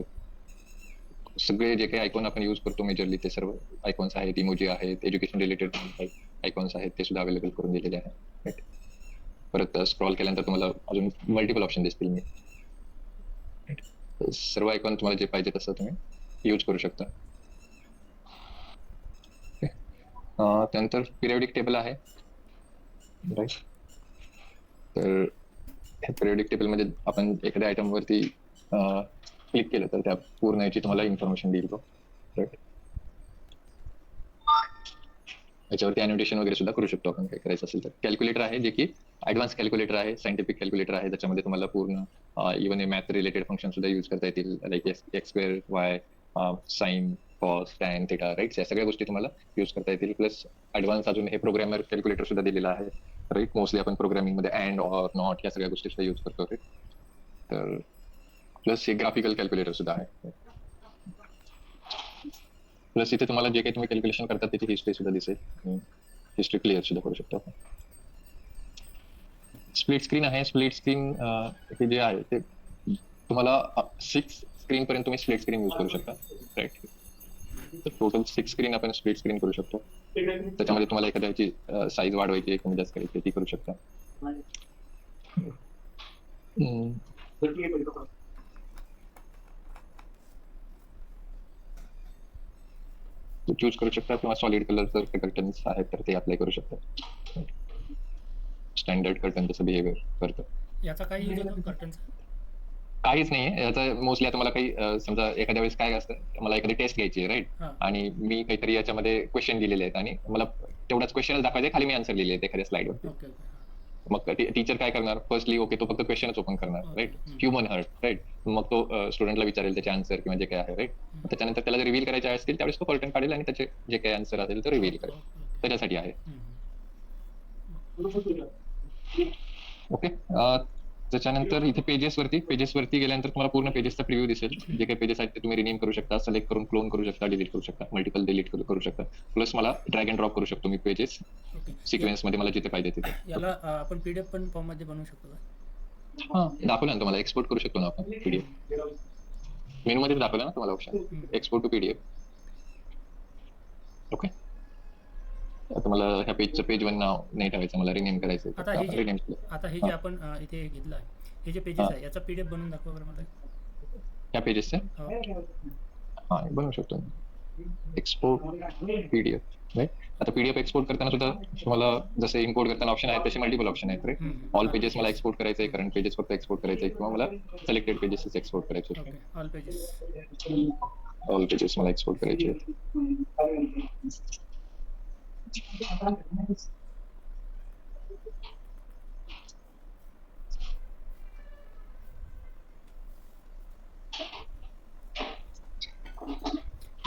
सगळे जे काही आयकॉन आपण यूज करतो मेजरली ते सर्व आयकॉन्स आहेत, इमोजी आहेत, एज्युकेशन रिलेटेड आयकॉन्स आहेत, ते सुद्धा अवेलेबल करून दिलेले आहेत. परत स्क्रॉल केल्यानंतर तुम्हाला अजून मल्टिपल ऑप्शन दिसतील. मी सर्व आयकॉन तुम्हाला जे पाहिजे तसं तुम्ही यूज करू शकता. त्यानंतर पिरियडिक टेबल आहे, राईट. तर पिरियडिक टेबल मध्ये आपण एखाद्या आयटम वरती क्लिक केलं तर त्या पूर्ण याची तुम्हाला इन्फॉर्मेशन देईल तो, राईट. याच्यावरती अॅनोटेशन वगैरे सुद्धा करू शकतो आपण काय करायचं असेल तर. कॅल्क्युलेटर आहे जे की ऍडव्हान्स कॅल्क्युलेटर आहे, सायंटिफिक कॅल्क्युलेटर आहे, त्याच्यामध्ये तुम्हाला पूर्ण इव्हन मॅथ रिलेटेड फंक्शन सुद्धा यूज करता येतील, like x square, y, sine, cos, tan, theta, right. या सगळ्या गोष्टी तुम्हाला यूज करता येतील. प्लस ऍडव्हान्स अजून हे प्रोग्रामर कॅल्क्युलेटर सुद्धा दिलेला आहे, राईट. मोस्टली आपण प्रोग्रामिंग मध्ये अँड, ऑर, नॉट या सगळ्या गोष्टी सुद्धा यूज करतो, राईट. तर प्लस हे ग्राफिकल कॅल्क्युलेटर सुद्धा आहे. प्लस इथे तुम्हाला जे काही तुम्ही कॅल्क्युलेशन करतात त्याची हिस्ट्री सुद्धा दिसेल, हिस्ट्री क्लिअर सुद्धा करू शकतो आपण. स्प्लिट स्क्रीन आहे. स्प्लिट स्क्रीन हे जे आहे ते तुम्हाला 6 स्क्रीन पर्यंत तुम्ही स्प्लिट स्क्रीन यूज करू शकता, राईट. तर टोटल 6 स्क्रीन आपण स्प्लिट स्क्रीन करू शकतो. त्याच्यामध्ये तुम्हाला एखाद्याची साईज वाढवायची, कमी जास्त करायची, ती करू शकता. चूज करू शकता किंवा सॉलिड कलर जर कर्टन्स आहेत तर ते अप्लाय करू शकता. स्टँडर्ड कर्टन तसं बिहेवियर करतं. याचा काय यूज होतो कर्टनचा? काहीच नाहीये याचा. मोस्टली आता मला काही समजा एखाद्या वेळेस काय असतं, मला एखादी टेस्ट घ्यायची आहे, राईट. हां. आणि मी काहीतरी याच्यामध्ये क्वेश्चन दिलेले आहेत आणि मला तेवढाच क्वेश्चन दाखवायचे, खाली मी आन्सर लिहिले आहेत एखाद्या स्लाइडवर. Okay okay. मग टीचर काय करणार, फर्स्टली ओके तो फक्त क्वेश्चनच ओपन करणार, राईट. Human heart, right. मग तो स्टुडंटला विचारेल त्याचे आन्सर किंवा जे काय आहे, राईट. त्याच्यानंतर त्याला रिव्हील करायचे असतील त्यावेळेस तो कर्टन काढेल आणि त्याचे जे काही आन्सर असेल तो रिव्हील करेल. त्याच्यासाठी आहे. ओके. त्याच्यानंतर इथे पेजेस वरती गेल्यानंतर तुम्हाला पूर्ण पेजेसचा प्रिव्ह्यू दिसेल. जे काही पेजेस आहेत ते तुम्ही रिनेम करू शकता, सिलेक्ट करून क्लोन करू शकता, डिलीट करू शकता, मल्टिपल डिलीट करू शकता. प्लस मला ड्रॅग अँड ड्रॉप करू शकतो मी पेजेस सिक्वेन्स मध्ये मला जिथे पाहिजे तिथे. याला आपण पीडीएफ पण फॉर्म मध्ये बनवू शकतो का? हा, दाखवलं ना तुम्हाला, एक्सपोर्ट करू शकतो ना आपण पीडीएफ. मेनू मध्ये दाखवलं ना तुम्हाला option export to PDF. Okay. आता मला ह्या पेजचं पेज 1 नाव नाही ठेवायचं, मला रिनेम करायचं. आता हे जे आपण इथे घेतलं आहे, हे जे पेजेस आहे याचा पीडीएफ बनवून दाखवा बरं मला. ह्या पेजेसचे हा बनवू शकतो एक्सपोर्ट पीडीएफ, राईट. आता पीडीएफ एक्सपोर्ट करताना सुद्धा तुम्हाला जसे इम्पोर्ट करताना ऑप्शन आहेत तसे मल्टिपल ऑप्शन आहेत, राईट. ऑल पेजेस मला एक्सपोर्ट करायचं आहे, करंट पेजेस फक्त एक्सपोर्ट करायचं आहे, किंवा मला सिलेक्टेड पेजेस एक्सपोर्ट करायचे आहेत. ऑल पेजेस मला एक्सपोर्ट करायचे आहेत.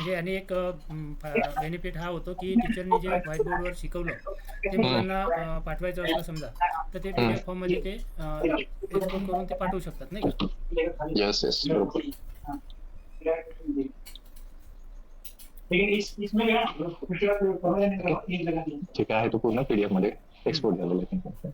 म्हणजे आणि एक बेनिफिट हा होतो की टीचरने जे व्हाईट बोर्डवर शिकवलं ते मुलांना पाठवायचं असलं समजा तर ते PDF फॉर्ममध्ये ते एक्सपोर्ट करून ते पाठवू शकतात नाही का? येस येस बरोबर. ठीक आहे, तो पूर्ण PDF मध्ये एक्सपोर्ट झालेला आहे.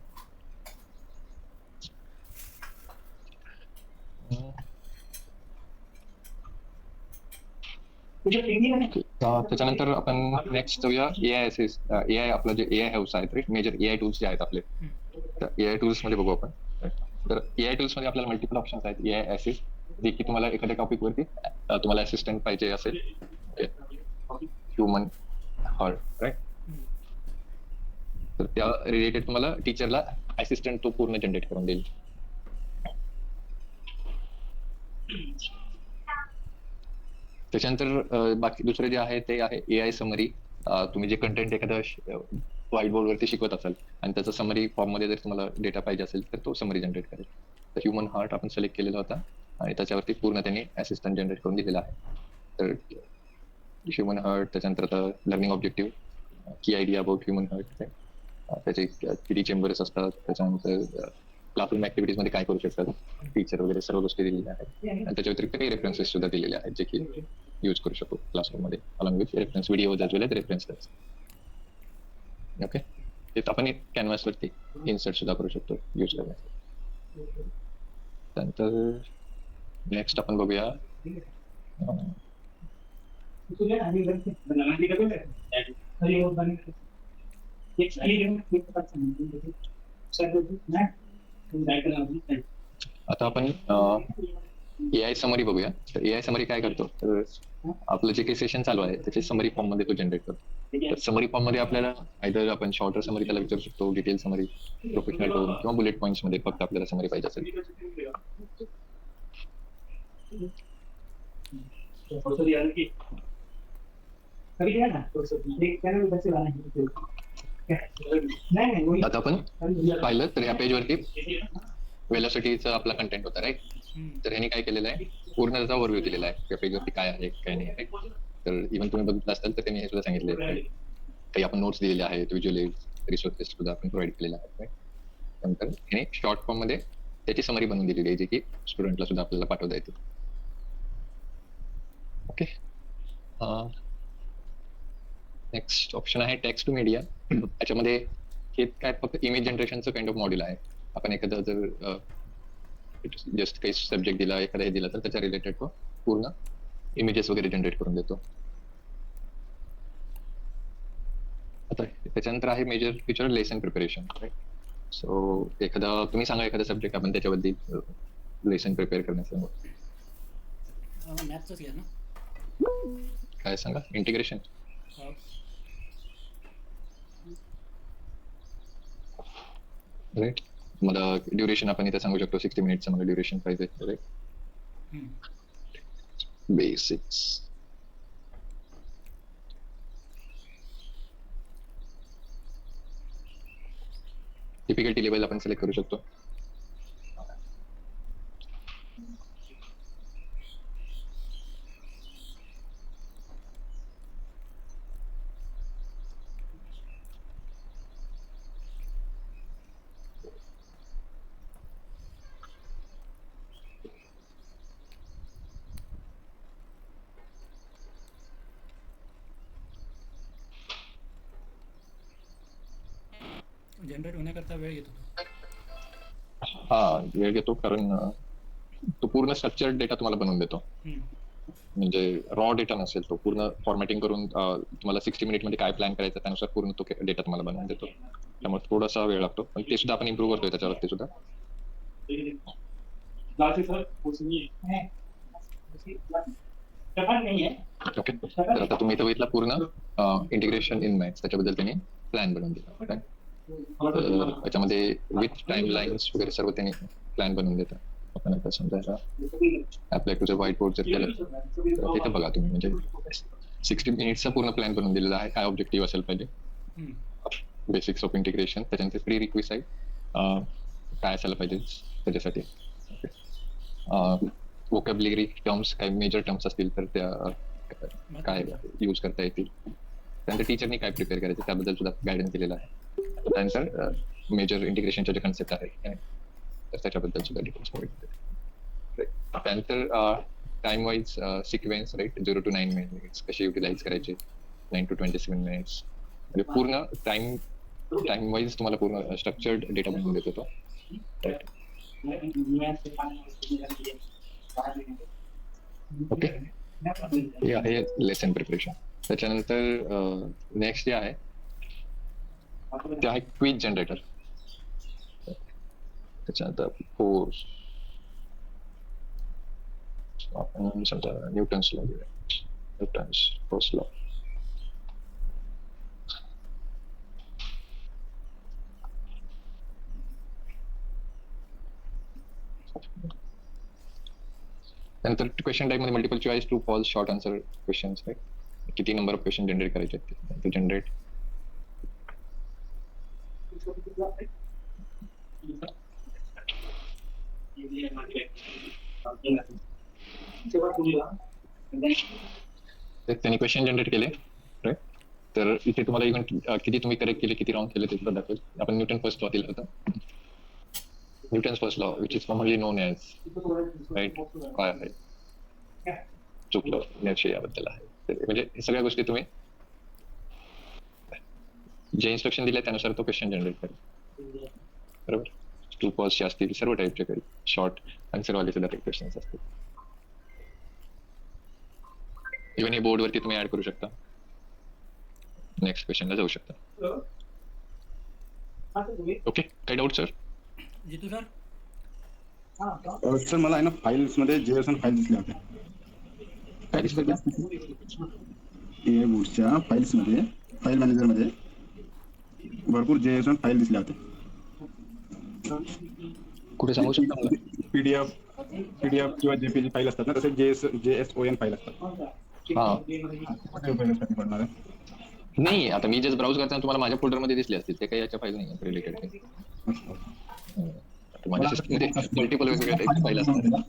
त्याच्यानंतर आपण नेक्स्ट जाऊया AI आपलं जे AI हाऊस आहेत, मेजर AI टूल्स जे आहेत आपले. तर AI टूल्स मध्ये बघू आपण. तर AI टूल्स मध्ये आपल्याला मल्टिपल ऑप्शन्स आहेत. AI असिस्ट, जे की तुम्हाला एखाद्या टॉपिक वरती तुम्हाला असिस्टंट पाहिजे असेल, ह्युमन हार्ट राईट, तर त्या रिलेटेड तुम्हाला टीचरला असिस्टंट तो पूर्ण जनरेट करून देईल. त्याच्यानंतर बाकी दुसरे जे आहे ते आहे AI समरी. तुम्ही जे कंटेंट एखाद्या व्हाईट बोर्ड वरती शिकवत असाल आणि त्याचा समरी फॉर्म मध्ये जर तुम्हाला डेटा पाहिजे असेल तर तो समरी जनरेट करेल. तर ह्युमन हार्ट आपण सिलेक्ट केलेला होता आणि त्याच्यावरती पूर्ण त्यांनी असिस्टंट जनरेट करून दिलेला आहे. तर ह्युमन हार्ट, त्याच्यानंतर आता लर्निंग ऑब्जेक्टिव्ह, की आयडिया अबाउट ह्युमन हार्ट, त्याचे किती चेंबर्स असतात, त्याच्यानंतर क्लासरूम ऍक्टिव्हिटीज मध्ये काय करू शकतात टीचर वगैरे, सर्व गोष्टी दिलेल्या आहेत. आणि त्याच्या व्यतिरिक्त काही रेफरन्सेस सुद्धा दिलेले आहेत जे की यूज करू शकतो क्लासरूम मध्ये, along with reference video as well as references. Okay, ते आपण एक कॅनव्हास वरती इन्सर्ट सुद्धा करू शकतो यूज करण्यासाठी. त्यानंतर नेक्स्ट आपण बघूया आता आपण AI समरी बघूया. तर AI समरी काय करतो, तर आपलं जे काही सेशन चालू आहे त्याचे समरी फॉर्म मध्ये तो जनरेट करतो. तर समरी फॉर्म मध्ये आपल्याला आयदर आपण शॉर्टर समरी त्याला विचारू शकतो, डिटेल समरी, प्रोफेशनल टोन किंवा बुलेट पॉईंट्स मध्ये फक्त आपल्याला समरी पाहिजे असेल. आता आपण पाहिलं तर या पेज वरती वेलॉसिटीचा आपला कंटेंट होता राईट. तर ह्याने काय केलेलं आहे, पूर्ण त्याचा ओव्हरव्ह्यू दिलेला आहे या पेजवरती काय आहे काय नाही आहे. तर इव्हन तुम्ही बघितलं असाल तर त्यांनी हे सुद्धा सांगितले काही आपण नोट्स दिलेले आहेत, व्हिज्युअल रिसोर्सेस सुद्धा आपण प्रोव्हाइड केलेले आहेत. नंतर ह्याने शॉर्ट फॉर्म मध्ये त्याची समरी बनवून दिलेली आहे जे की स्टुडंटला सुद्धा आपल्याला पाठवता येते. ओके, नेक्स्ट ऑप्शन आहे टेक्स्ट टू मीडिया. याच्यामध्ये हे काय फक्त इमेज जनरेशनचं काइंड ऑफ मॉड्यूल आहे. आपण एखादं जर जस्ट काही सब्जेक्ट दिला, एखादा हे दिला तर त्याच्या रिलेटेड तो पूर्ण इमेजेस वगैरे जनरेट करून देतो. आता त्याच्यानंतर आहे major feature lesson preparation. So एखादा तुम्ही सांगा एखादा सब्जेक्ट आपण त्याच्याबद्दल लेसन प्रिपेअर करण्याचं. मॅथ्सच घ्या ना. काय सांगा, इंटिग्रेशन. राईट, मला ड्युरेशन आपण इथे सांगू शकतो 60 मिनिटचं मला ड्युरेशन पाहिजे. Right, basics. डिफिकल्टी लेवल आपण सिलेक्ट करू शकतो. जनरेट होण्याकरता वेळ घेतो तो. हा, वेळ घेतो कारण तो पूर्ण स्ट्रक्चर्ड डेटा तुम्हाला बनवून देतो. म्हणजे रॉ डेटा नसेल, तो पूर्ण फॉर्मॅटिंग करून तुम्हाला 60 मिनिट मध्ये काय प्लॅन करायचं त्यानुसार पूर्ण तो डेटा तुम्हाला बनवून देतो. त्यामुळे थोडासा वेळ लागतो, पण ते सुद्धा आपण इम्प्रूव्ह करतोय त्याच्यावरती सुद्धा. ओके, तर आता तुम्ही इथं बघितला पूर्ण इंटिग्रेशन इन मॅथ्स, त्याच्याबद्दल त्यांनी प्लॅन बनवून दिला. तर त्याच्यामध्ये विथ टाइम लाईन्स वगैरे सर्व त्यांनी प्लॅन बनवून देतात. आपण आता समजायला apply to the white board जर केलं तर तिथं बघा तुम्ही, म्हणजे 60 मिनिट्सचा पूर्ण प्लॅन बनवून दिलेला आहे. काय ऑब्जेक्टिव्ह असेल पाहिजे, बेसिक्स ऑफ इंटिग्रेशन, त्याच्यानंतर प्री रिक्विसाइट काय असायला पाहिजे त्याच्यासाठी, वोकॅब्युलरी टर्म्स, काही मेजर टर्म्स असतील तर त्या काय यूज करता येतील, त्यानंतर टीचरनी काय प्रिपेअर करायचं त्याबद्दल सुद्धा गायडन्स दिलेला आहे. त्यानंतर मेजर इंटिग्रेशनच्या जे कन्सेप्ट आहेत तर त्याच्याबद्दल सुद्धा डिटेल्स. त्यानंतर time wise sequence right 0 to 9 minutes कसे युटिलाइज करायचे, 9 to 27 मिनिट्स, म्हणजे पूर्ण टाइम वाईज तुम्हाला पूर्ण स्ट्रक्चर्ड डेटा बनवून देतो तो. ओके, हे आहे लेसन प्रिपरेशन. त्याच्यानंतर नेक्स्ट जे आहे ते आहे क्विज जनरेटर. त्याच्यानंतर फोर्स, आपण समजा न्यूटन्स लॉ घेऊया, न्यूटन्स फर्स्ट लॉ. त्यानंतर क्वेश्चन टाईप मध्ये multiple choice, true false, short answer questions right. किती नंबर ऑफ क्वेश्चन जनरेट करायचे आहेत ते जनरेट. त्यांनी क्वेश्चन जनरेट केले राईट. तर इथे तुम्हाला इव्हन किती तुम्ही करेक्ट केले, किती रॉंग केले ते सुद्धा दाखवेल. आपण न्यूटन फर्स्ट लॉ दिला होता, Newton's first law which is commonly known as right. काय आहे चुकलं याविषयी याबद्दल आहे. म्हणजे हे सगळ्या गोष्टी तुम्ही जे इन्स्ट्रक्शन दिले त्यानुसार तो क्वेश्चन जनरेट करेल. बरोबर, ट्रू फॉल्सचे असतील, सर्व टाईपचे काही शॉर्ट आन्सरवाले सुद्धा काही क्वेश्चन्स असतील. इव्हन हे बोर्डवरती तुम्ही ऍड करू शकता, नेक्स्ट क्वेश्चनला जाऊ शकता. ओके, काही डाऊट सर? जितू सर, सर मला आहे ना फाईल्स मध्ये JSON फाईल दिसल्या होत्या. काय दिसतं? ए बोर्डच्या फाईल्स मध्ये, फाईल मॅनेजर मध्ये भरपूर JSON फाईल दिसल्या होत्या. कुठे सांगू शकता मला? PDF किंवा JPG फाईल असतात ना, तसे JSON फाईल असतात. हा कुठे उपयोगासाठी पडणार आहे? नाही, आता मी जस्ट ब्राउज करताना तुम्हाला माझ्या फोल्डर मध्ये दिसले असतील, ते काही याच्या फाईल नाही रिलेटेड. माझ्या सिस्टम मध्ये मल्टिपल वेगवेगळ्या टाईपचे फाईल असतात.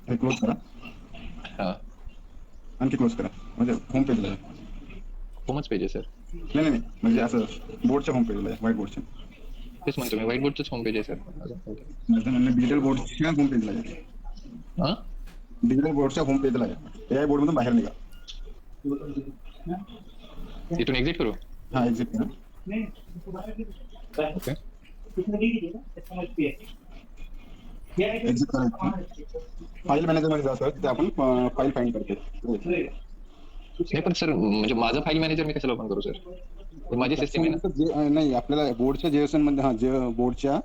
हे क्लोज करा, हा, आणखी क्लोज करा, म्हणजे होम पेजला आहे. होमच पेज आहे सर. नाही, म्हणजे असं बोर्डच्या होम पेजला आहे, व्हाईट बोर्डच्या. तेच म्हणतो मी, व्हाईट बोर्डचंच होम पेज आहे सर. डिजिटल बोर्डच्या होम पेजला आहे. हा, डिजिटल बोर्डच्या होम पेजला आहे. AI बोर्ड मधून बाहेर निघा. इथून एक्झिट करू. हा, एक्झिट करा. ओके, एक्झिट करा. फाईल मॅनेजर मध्ये जा सर, तिथे आपण फाईल फाइंड करतो. नाही पण सर, म्हणजे माझं फाईल मॅनेजर मी कशाला ओपन करू सर? माझी सिस्टम आहे ना. नाही, आपल्याला बोर्डच्या JSON मध्ये, हा बोर्डच्या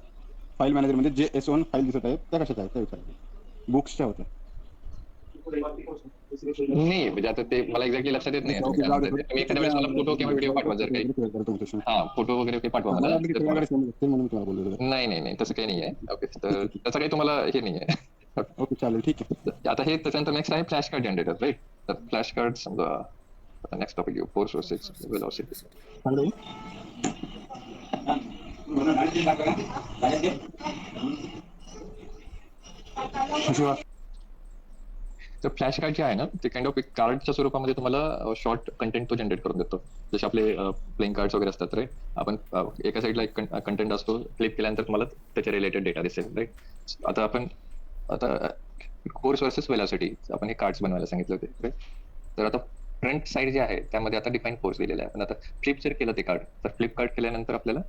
फाईल मॅनेजर मध्ये JSON फाईल दिसत आहेत, त्या कशाच्या आहेत त्या विचारायचं. बुक्सच्या होत्या. नाही म्हणजे आता ते मला एक्झॅक्टली लक्षात येत नाही. तुम्ही एखाद्या वेळेस मला फोटो किंवा व्हिडिओ पाठवा जर काही. हा, फोटो वगैरे काही पाठवा मला. नाही तसं काही नाही आहे. ओके, तर त्याचं काही तुम्हाला हे नाही आहे. ओके, चालेल, ठीक आहे. आता हे त्याच्यानंतर नेक्स्ट आहे फ्लॅश कार्ड जनरेटर राईट. तर फ्लॅश कार्ड समजा नेक्स्ट टॉपिक घेऊ, फोर्स वर्सेस वेलोसिटी. तर फ्लॅश कार्ड जे आहे ना, ते काइंड ऑफ एक कार्डच्या स्वरूपामध्ये तुम्हाला शॉर्ट कंटेंट तो जनरेट करून देतो. जसे आपले प्लेइंग कार्ड्स वगैरे असतात राईट. आपण एका साईडला एक कंटेंट असतो, क्लिक केल्यानंतर तुम्हाला त्याच्या रिलेटेड डेटा दिसेल राईट. आता फोर्स वर्सेस वेलोसिटी आपण हे कार्ड्स बनवायला सांगितले होते राईट. तर आता फ्रंट साईड जे आहे त्यामध्ये आता डिफाईन फोर्स दिलेला आहे. पण आता फ्लिप जर केलं ते कार्ड, तर फ्लिप कार्ड केल्यानंतर आपल्याला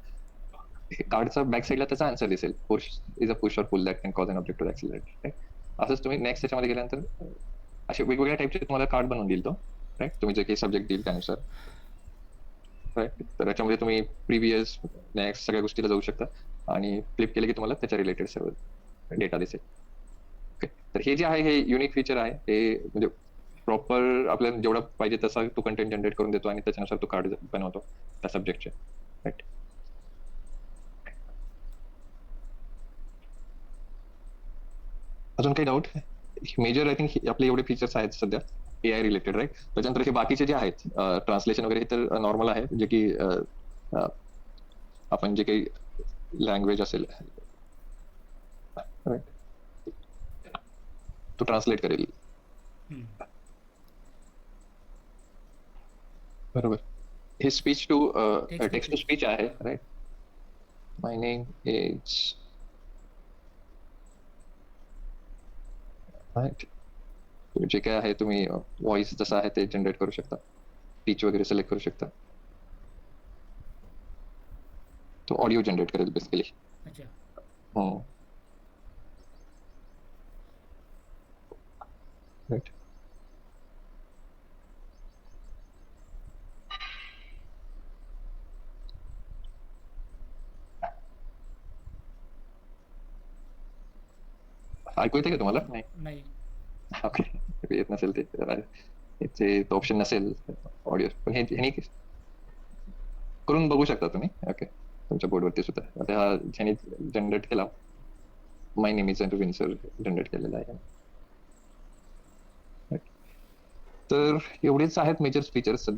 कार्डचा बॅक साईडला त्याचा आन्सर दिसेल. Force is a push or pull that can cause an object to accelerate right. असंच तुम्ही नेक्स्ट त्याच्यामध्ये गेल्यानंतर असे वेगवेगळ्या टाईपचे तुम्हाला कार्ड बनवून देईल तो राईट. तुम्ही जे काही सब्जेक्ट देईल त्यानुसार राईट. तर याच्यामध्ये तुम्ही प्रिव्हियस नेक्स्ट सगळ्या गोष्टीला जाऊ शकता आणि फ्लिप केले की तुम्हाला त्याच्या रिलेटेड सर्व डेटा दिसेल. ओके, तर हे जे आहे हे युनिक फीचर आहे. हे म्हणजे प्रॉपर आपल्याला जेवढा पाहिजे तसा तो कंटेंट जनरेट करून देतो आणि त्याच्यानुसार तो कार्ड बनवतो त्या सब्जेक्टचे राईट. अजून काही डाऊट? मेजर आय थिंक आपले एवढे फीचर्स आहेत सध्या AI रिलेटेड राईट. त्याच्यानंतर हे बाकीचे जे आहेत ट्रान्सलेशन वगैरे हे तर नॉर्मल आहे, जे की आपण जे काही लँग्वेज असेल राईट तो ट्रान्सलेट करेल. बरोबर. हे speech to Text to text to speech. Speech आहे, right? My name is right. जे काय आहे तुम्ही व्हॉइस जसा आहे ते जनरेट करू शकता, स्पीच वगैरे सिलेक्ट करू शकता. तो ऑडिओ जनरेट करेल बेसिकली. अच्छा. राईट. ऐकू येते का तुम्हाला? नाही. नाही. ओके. येत नसेल ते याचे ऑप्शन नसेल ऑडिओ, पण ह्यानी करून बघू शकता तुम्ही. ओके, तुमच्या बोर्डवरती सुद्धा. आता हा ज्याने जनरेट केला, माय नेम इज विन्सर जनरेट केलेला आहे. तर एवढेच आहेत मेजर फीचर्स